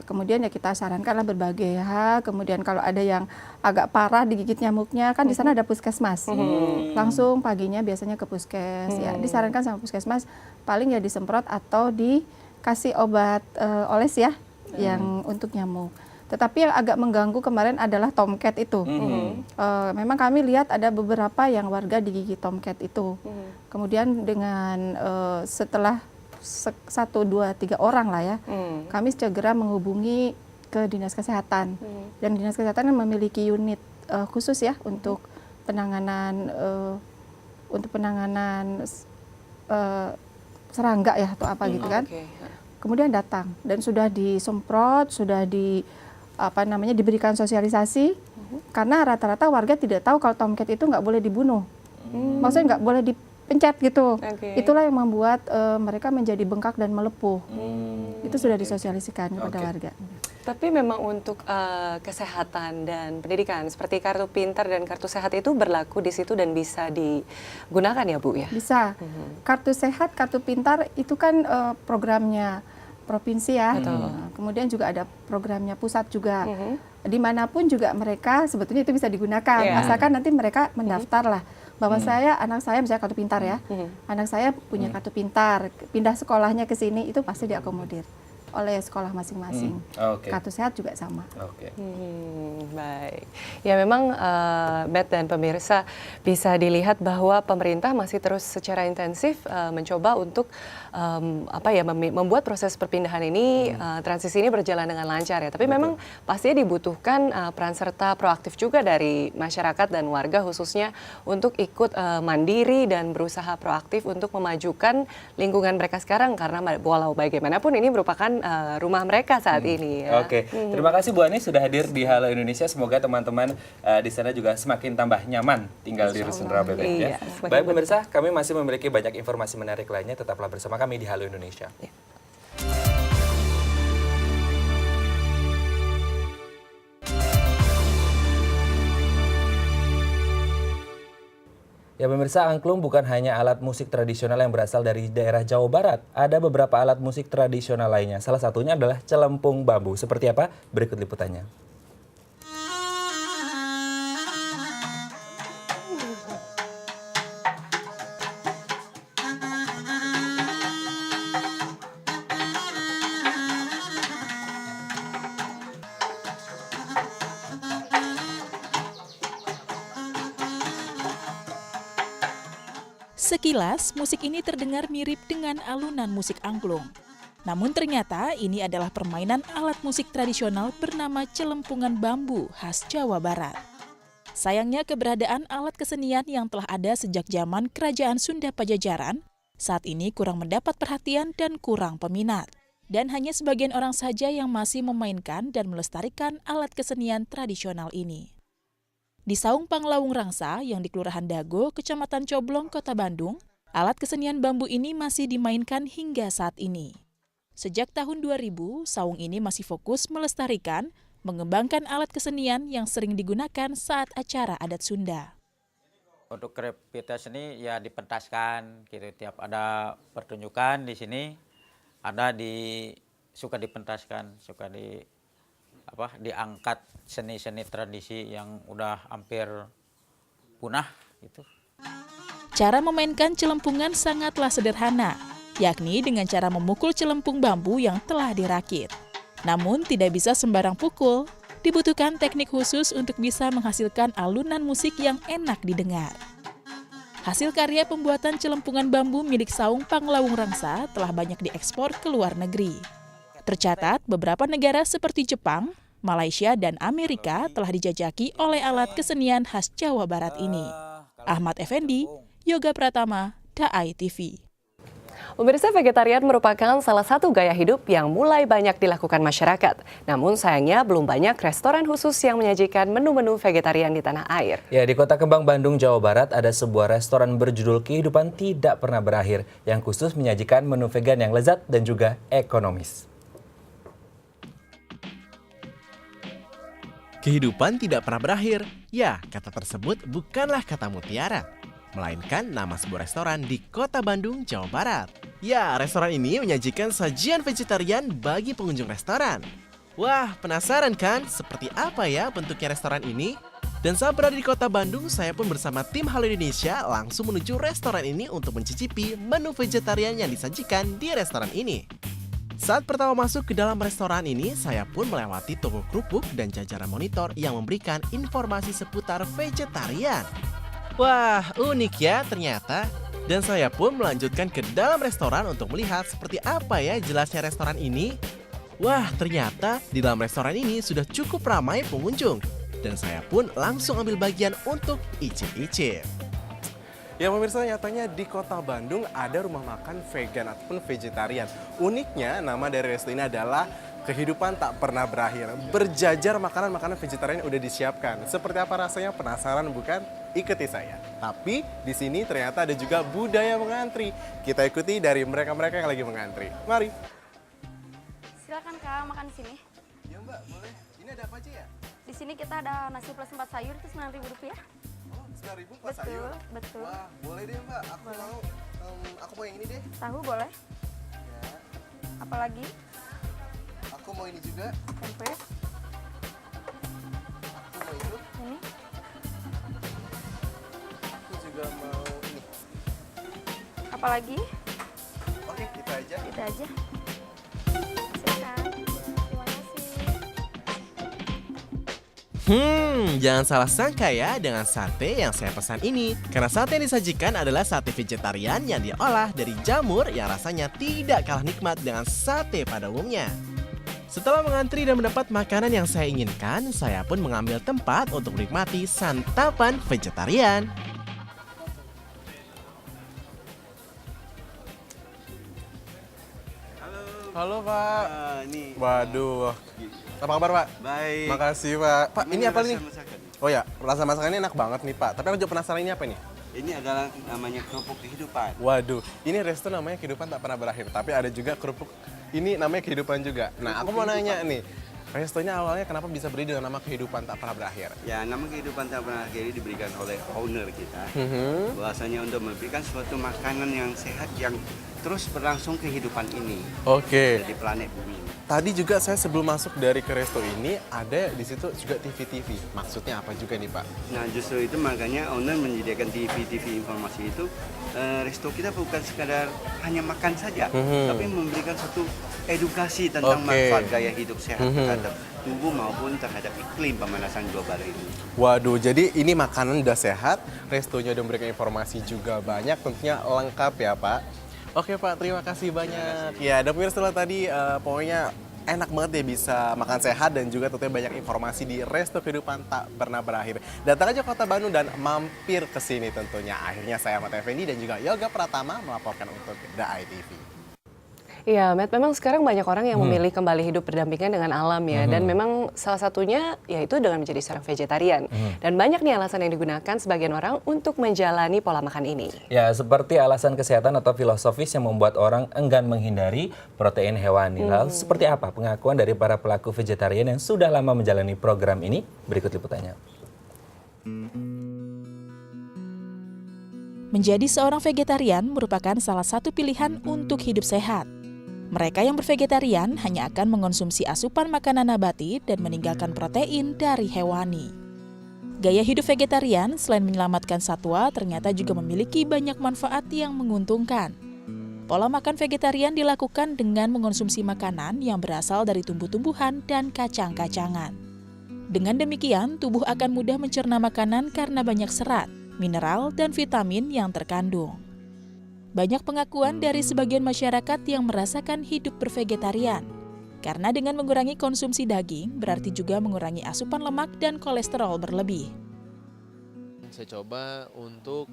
Kemudian ya kita sarankanlah berbagai hal. Kemudian kalau ada yang agak parah digigit nyamuknya, kan di sana ada puskesmas. Langsung paginya biasanya ke puskes. Ya disarankan sama puskesmas paling ya disemprot atau dikasih obat oles ya, yang untuk nyamuk. Tetapi yang agak mengganggu kemarin adalah tomcat itu. Memang kami lihat ada beberapa yang warga digigit tomcat itu. Kemudian dengan setelah 1, 2, 3 orang lah ya, kami segera menghubungi ke Dinas Kesehatan. Dan Dinas Kesehatan memiliki unit khusus ya untuk penanganan serangga ya atau apa gitu kan. Kemudian datang dan sudah disemprot, sudah diberikan sosialisasi, karena rata-rata warga tidak tahu kalau tomcat itu nggak boleh dibunuh, maksudnya nggak boleh dipencet gitu. Itulah yang membuat mereka menjadi bengkak dan melepuh. Itu sudah disosialisasikan kepada warga. Tapi memang untuk kesehatan dan pendidikan seperti kartu pintar dan kartu sehat itu berlaku di situ dan bisa digunakan ya Bu ya? Bisa. Kartu sehat, kartu pintar itu kan programnya provinsi ya. Kemudian juga ada programnya pusat juga. Dimanapun juga mereka sebetulnya itu bisa digunakan. Asalkan nanti mereka mendaftar lah bahwa anak saya misalnya kartu pintar ya. Anak saya punya kartu pintar, pindah sekolahnya ke sini itu pasti diakomodir oleh sekolah masing-masing. Kartu sehat juga sama. Baik. Ya memang Matt dan pemirsa bisa dilihat bahwa pemerintah masih terus secara intensif mencoba untuk membuat proses perpindahan ini, transisi ini berjalan dengan lancar ya. Tapi memang pastinya dibutuhkan peran serta proaktif juga dari masyarakat dan warga khususnya untuk ikut mandiri dan berusaha proaktif untuk memajukan lingkungan mereka sekarang, karena walau bagaimanapun ini merupakan rumah mereka saat ini ya. Terima kasih Bu Ani sudah hadir di Halo Indonesia. Semoga teman-teman di sana juga semakin tambah nyaman tinggal di Rusun Rawa Bebek ya. Baik pemirsa, kami masih memiliki banyak informasi menarik lainnya. Tetaplah bersama kami di Halo Indonesia. Ya pemirsa, angklung bukan hanya alat musik tradisional yang berasal dari daerah Jawa Barat. Ada beberapa alat musik tradisional lainnya. Salah satunya adalah celempung bambu. Seperti apa? Berikut liputannya. Sekilas, musik ini terdengar mirip dengan alunan musik angklung. Namun ternyata ini adalah permainan alat musik tradisional bernama celempungan bambu khas Jawa Barat. Sayangnya keberadaan alat kesenian yang telah ada sejak zaman Kerajaan Sunda Pajajaran saat ini kurang mendapat perhatian dan kurang peminat. Dan hanya sebagian orang saja yang masih memainkan dan melestarikan alat kesenian tradisional ini. Di Saung Panglawung Rangsa yang di Kelurahan Dago, Kecamatan Coblong, Kota Bandung, alat kesenian bambu ini masih dimainkan hingga saat ini. Sejak tahun 2000, saung ini masih fokus melestarikan, mengembangkan alat kesenian yang sering digunakan saat acara adat Sunda. Untuk kreativitas ini ya dipentaskan gitu, tiap ada pertunjukan di sini ada suka dipentaskan, suka diangkat seni-seni tradisi yang udah hampir punah gitu. Cara memainkan celempungan sangatlah sederhana, yakni dengan cara memukul celempung bambu yang telah dirakit. Namun tidak bisa sembarang pukul, dibutuhkan teknik khusus untuk bisa menghasilkan alunan musik yang enak didengar. Hasil karya pembuatan celempungan bambu milik Saung Panglawung Rangsa telah banyak diekspor ke luar negeri. Tercatat beberapa negara seperti Jepang, Malaysia, dan Amerika telah dijajaki oleh alat kesenian khas Jawa Barat ini. Ahmad Effendi, Yoga Pratama, DAI TV. Pemirsa, vegetarian merupakan salah satu gaya hidup yang mulai banyak dilakukan masyarakat. Namun sayangnya belum banyak restoran khusus yang menyajikan menu-menu vegetarian di tanah air. Ya, di Kota Kembang, Bandung, Jawa Barat ada sebuah restoran berjudul Kehidupan Tidak Pernah Berakhir yang khusus menyajikan menu vegan yang lezat dan juga ekonomis. Kehidupan tidak pernah berakhir. Ya, kata tersebut bukanlah kata mutiara, melainkan nama sebuah restoran di Kota Bandung, Jawa Barat. Ya, restoran ini menyajikan sajian vegetarian bagi pengunjung restoran. Wah, penasaran kan seperti apa ya bentuknya restoran ini? Dan saat berada di Kota Bandung, saya pun bersama tim Halo Indonesia langsung menuju restoran ini untuk mencicipi menu vegetarian yang disajikan di restoran ini. Saat pertama masuk ke dalam restoran ini, saya pun melewati toko kerupuk dan jajaran monitor yang memberikan informasi seputar vegetarian. Wah, unik ya ternyata. Dan saya pun melanjutkan ke dalam restoran untuk melihat seperti apa ya jelasnya restoran ini. Wah, ternyata di dalam restoran ini sudah cukup ramai pengunjung. Dan saya pun langsung ambil bagian untuk icip-icip. Ya pemirsa, nyatanya di Kota Bandung ada rumah makan vegan ataupun vegetarian. Uniknya nama dari resto ini adalah Kehidupan Tak Pernah Berakhir. Berjajar makanan-makanan vegetarian udah disiapkan. Seperti apa rasanya, penasaran bukan? Ikuti saya. Tapi di sini ternyata ada juga budaya mengantri. Kita ikuti dari mereka-mereka yang lagi mengantri. Mari. Silakan Kak, makan di sini. Ya Mbak, boleh. Ini ada apa aja ya? Di sini kita ada nasi plus 4 sayur itu Rp9.000. 9.000 pas sayur? Betul. Wah, boleh deh Mbak. Aku mau yang ini deh. Tahu boleh? Ya. Apalagi? Aku mau ini juga. Tempe. Aku mau itu. Ini. Aku juga mau ini. Apalagi? Oke, kita aja. Kita aja. Silakan. Terima kasih. Jangan salah sangka ya dengan sate yang saya pesan ini. Karena sate yang disajikan adalah sate vegetarian yang diolah dari jamur yang rasanya tidak kalah nikmat dengan sate pada umumnya. Setelah mengantri dan mendapat makanan yang saya inginkan, saya pun mengambil tempat untuk menikmati santapan vegetarian. Halo Pak. Waduh. Apa kabar Pak? Baik. Makasih Pak. Pak, ini apa nih? Oh ya, rasa masakannya enak banget nih Pak. Tapi aku juga penasaran ini apa nih? Ini adalah namanya kerupuk kehidupan. Waduh, ini resto namanya Kehidupan Tak Pernah Berakhir. Tapi ada juga kerupuk, ini namanya Kehidupan juga. Nah, aku mau nanya nih, restonya awalnya kenapa bisa berdiri dengan nama Kehidupan Tak Pernah Berakhir? Ya, nama Kehidupan Tak Pernah Berakhir ini diberikan oleh owner kita. Bahwasanya untuk memberikan suatu makanan yang sehat yang terus berlangsung kehidupan ini. Oke. Di planet bumi. Tadi juga saya sebelum masuk dari ke resto ini ada di situ juga TV-TV. Maksudnya apa juga nih Pak? Nah justru itu makanya owner menyediakan TV informasi itu. Resto kita bukan sekadar hanya makan saja, tapi memberikan satu edukasi tentang manfaat gaya hidup sehat terhadap tubuh maupun terhadap iklim pemanasan global ini. Waduh, jadi ini makanan udah sehat, restonya udah memberikan informasi juga banyak, tentunya lengkap ya Pak. Oke Pak, terima kasih banyak. Ya, dan pemirsa tadi pokoknya enak banget ya bisa makan sehat dan juga tentunya banyak informasi di Resto Kehidupan Tak Pernah Berakhir. Datang aja Kota Bandung dan mampir ke sini tentunya. Akhirnya saya Ahmad Effendi dan juga Yoga Pratama melaporkan untuk The ITV. Iya, Matt, memang sekarang banyak orang yang memilih kembali hidup berdampingan dengan alam ya. Dan memang salah satunya yaitu dengan menjadi seorang vegetarian. Dan banyak nih alasan yang digunakan sebagian orang untuk menjalani pola makan ini. Ya, seperti alasan kesehatan atau filosofis yang membuat orang enggan menghindari protein hewani. Lalu seperti apa pengakuan dari para pelaku vegetarian yang sudah lama menjalani program ini? Berikut liputannya. Menjadi seorang vegetarian merupakan salah satu pilihan untuk hidup sehat. Mereka yang bervegetarian hanya akan mengonsumsi asupan makanan nabati dan meninggalkan protein dari hewani. Gaya hidup vegetarian selain menyelamatkan satwa ternyata juga memiliki banyak manfaat yang menguntungkan. Pola makan vegetarian dilakukan dengan mengonsumsi makanan yang berasal dari tumbuh-tumbuhan dan kacang-kacangan. Dengan demikian, tubuh akan mudah mencerna makanan karena banyak serat, mineral, dan vitamin yang terkandung. Banyak pengakuan dari sebagian masyarakat yang merasakan hidup bervegetarian. Karena dengan mengurangi konsumsi daging, berarti juga mengurangi asupan lemak dan kolesterol berlebih. Saya coba untuk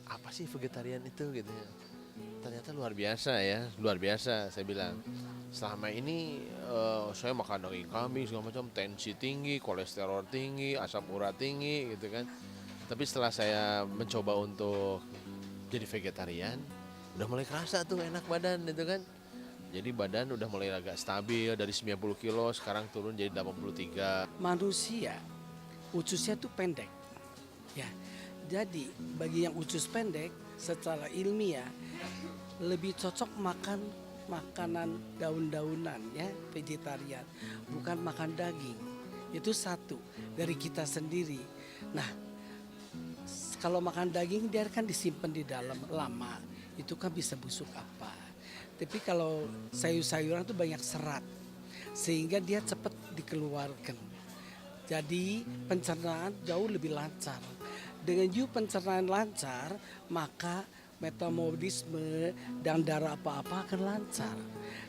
apa sih vegetarian itu gitu ya. Ternyata luar biasa ya, luar biasa saya bilang. Selama ini saya makan daging kambing segala macam, tensi tinggi, kolesterol tinggi, asam urat tinggi gitu kan. Tapi setelah saya mencoba untuk jadi vegetarian, udah mulai kerasa tuh enak badan gitu kan. Jadi badan udah mulai agak stabil, dari 90 kilo sekarang turun jadi 83. Manusia ususnya tuh pendek. Ya. Jadi bagi yang usus pendek secara ilmiah lebih cocok makan makanan daun-daunan ya, vegetarian, bukan makan daging. Itu satu dari kita sendiri. Nah, kalau makan daging dia kan disimpan di dalam lama, itu kan bisa busuk apa. Tapi kalau sayur-sayuran itu banyak serat, sehingga dia cepat dikeluarkan. Jadi pencernaan jauh lebih lancar. Dengan pencernaan lancar, maka metabolisme dan darah apa-apa akan lancar.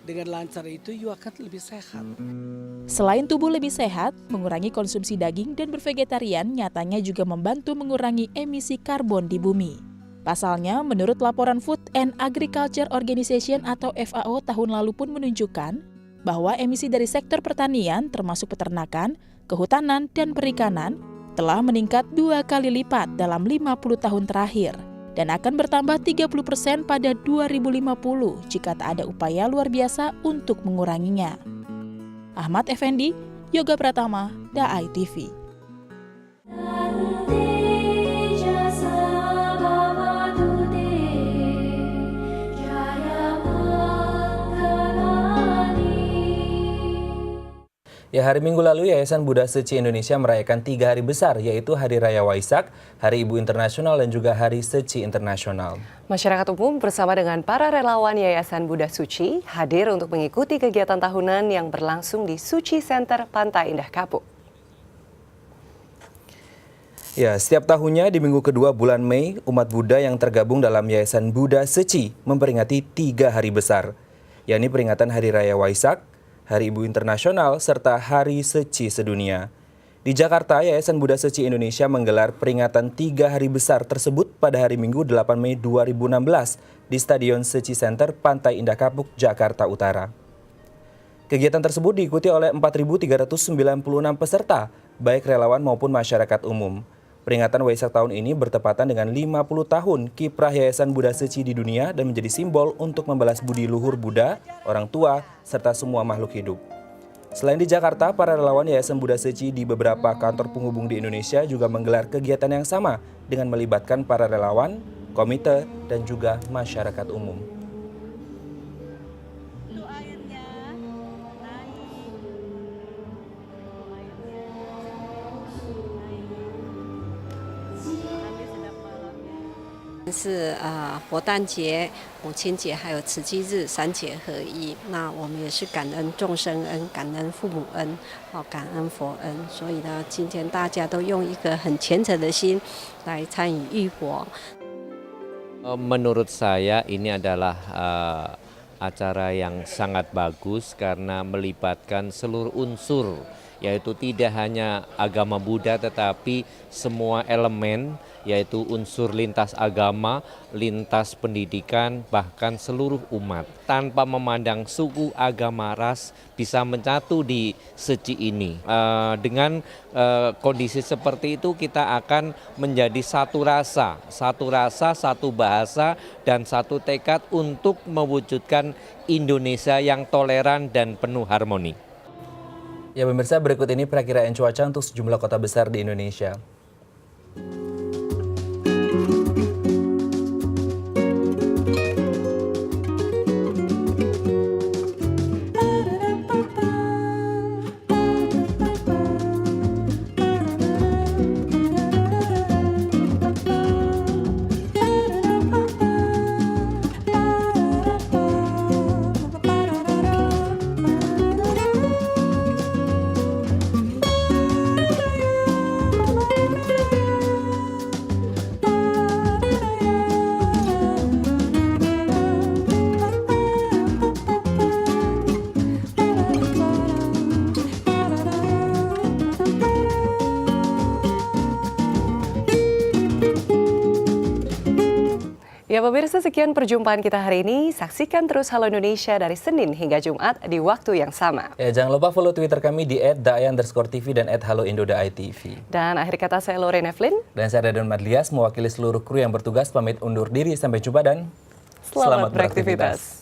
Dengan lancar itu you akan lebih sehat. Selain tubuh lebih sehat, mengurangi konsumsi daging dan bervegetarian nyatanya juga membantu mengurangi emisi karbon di bumi. Pasalnya, menurut laporan Food and Agriculture Organization atau FAO tahun lalu pun menunjukkan bahwa emisi dari sektor pertanian termasuk peternakan, kehutanan, dan perikanan telah meningkat 2 kali lipat dalam 50 tahun terakhir dan akan bertambah 30% pada 2050 jika tak ada upaya luar biasa untuk menguranginya. Ahmad Effendi, Yoga Pratama, The ITV. Ya, hari Minggu lalu Yayasan Buddha Suci Indonesia merayakan 3 hari besar, yaitu Hari Raya Waisak, Hari Ibu Internasional, dan juga Hari Suci Internasional. Masyarakat umum bersama dengan para relawan Yayasan Buddha Suci hadir untuk mengikuti kegiatan tahunan yang berlangsung di Suci Center Pantai Indah Kapuk. Ya, setiap tahunnya di minggu kedua bulan Mei, umat Buddha yang tergabung dalam Yayasan Buddha Suci memperingati 3 hari besar, yakni peringatan Hari Raya Waisak, Hari Ibu Internasional, serta Hari Suci Sedunia. Di Jakarta, Yayasan Buddha Suci Indonesia menggelar peringatan 3 hari besar tersebut pada hari Minggu 8 Mei 2016 di Stadion Suci Center Pantai Indah Kapuk, Jakarta Utara. Kegiatan tersebut diikuti oleh 4.396 peserta, baik relawan maupun masyarakat umum. Peringatan Waisak tahun ini bertepatan dengan 50 tahun kiprah Yayasan Buddha Suci di dunia dan menjadi simbol untuk membalas budi luhur Buddha, orang tua, serta semua makhluk hidup. Selain di Jakarta, para relawan Yayasan Buddha Seci di beberapa kantor penghubung di Indonesia juga menggelar kegiatan yang sama dengan melibatkan para relawan, komite, dan juga masyarakat umum.是佛诞节、母亲节还有慈济日3节合一。那我们也是感恩众生恩、感恩父母恩、感恩佛恩。所以呢，今天大家都用一个很虔诚的心来参与浴佛。Menurut saya ini adalah acara yang sangat bagus karena melibatkan seluruh unsur, yaitu tidak hanya agama Buddha tetapi semua elemen, yaitu unsur lintas agama, lintas pendidikan, bahkan seluruh umat. Tanpa memandang suku, agama, ras, bisa menyatu di Seci ini. Dengan kondisi seperti itu kita akan menjadi satu rasa, satu bahasa, dan satu tekad untuk mewujudkan Indonesia yang toleran dan penuh harmoni. Ya pemirsa, berikut ini perakiraan cuaca untuk sejumlah kota besar di Indonesia. Ya pemirsa, sekian perjumpaan kita hari ini. Saksikan terus Halo Indonesia dari Senin hingga Jumat di waktu yang sama. Ya, jangan lupa follow Twitter kami di @daya_tv dan @haloindo.itv. Dan akhir kata saya Lorena Evelyn. Dan saya Dadan Madlias mewakili seluruh kru yang bertugas pamit undur diri. Sampai jumpa dan selamat beraktivitas.